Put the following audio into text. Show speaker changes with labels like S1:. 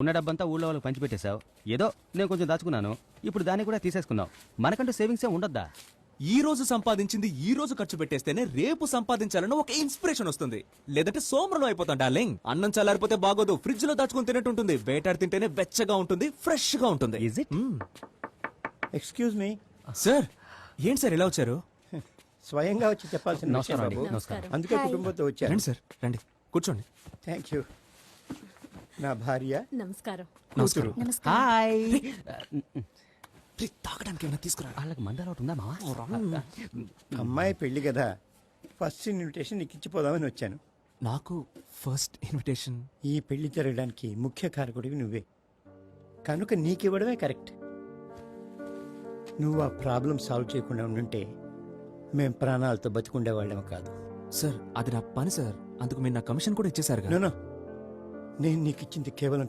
S1: ఉన్న డబ్బంతా ఊళ్ళో వాళ్ళకి పంచిపెట్టేశావు. ఏదో నేను కొంచెం దాచుకున్నాను. ఇప్పుడు దాన్ని కూడా తీసేసుకుందాం. మనకంటూ సేవింగ్స్ ఏ ఉండద్దా?
S2: ఈ రోజు సంపాదించింది ఈ రోజు ఖర్చు పెట్టేస్తేనే రేపు సంపాదించాలని ఒక ఇన్స్పిరేషన్ వస్తుంది. లేదంటే సోమరులు అయిపోతాం డార్లింగ్. అన్నం చల్లారిపోతే బాగోదు, ఫ్రిడ్జ్ లో దాచుకుని తినేట్టు ఉంటుంది. వేటాడి తింటేనే వెచ్చగా ఉంటుంది, ఫ్రెష్ గా ఉంటుంది.
S1: Is it?
S3: Excuse me.
S2: Sir ఏంటి సార్ ఇలా వచ్చారు?
S3: స్వయంగా వచ్చి చెప్పాల్సిన విషయం
S1: నమస్కారం అండి.
S3: బాబు.
S1: నమస్కారం.
S3: అందుకే కుటుంబంతో వచ్చాను.
S2: రండి సార్ రండి కూర్చోండి.
S3: Thank you. నా భార్య
S4: నమస్కారం.
S2: నమస్కారం.
S1: హాయ్.
S2: తాగడానికి ఏమైనా తీసుకురా.
S1: వాళ్ళకి మంద అలవాటు ఉందా మావా?
S3: అమ్మాయి పెళ్లి కదా, ఫస్ట్ ఇన్విటేషన్ నీకు ఇచ్చిపోదామని వచ్చాను.
S2: నాకు ఫస్ట్ ఇన్విటేషన్.
S3: ఈ పెళ్లి జరగడానికి ముఖ్య కారకుడివి నువ్వే కనుక నీకివ్వడమే కరెక్ట్. నువ్వు ఆ ప్రాబ్లం సాల్వ్ చేయకుండా ఉండుంటే మేం ప్రాణాలతో బతికుండేవాళ్ళం కాదు.
S2: సార్ అది నా పని సార్, అందుకు మీరు నా కమిషన్ కూడా ఇచ్చేసారు.
S3: నో, నేను నీకు ఇచ్చింది కేవలం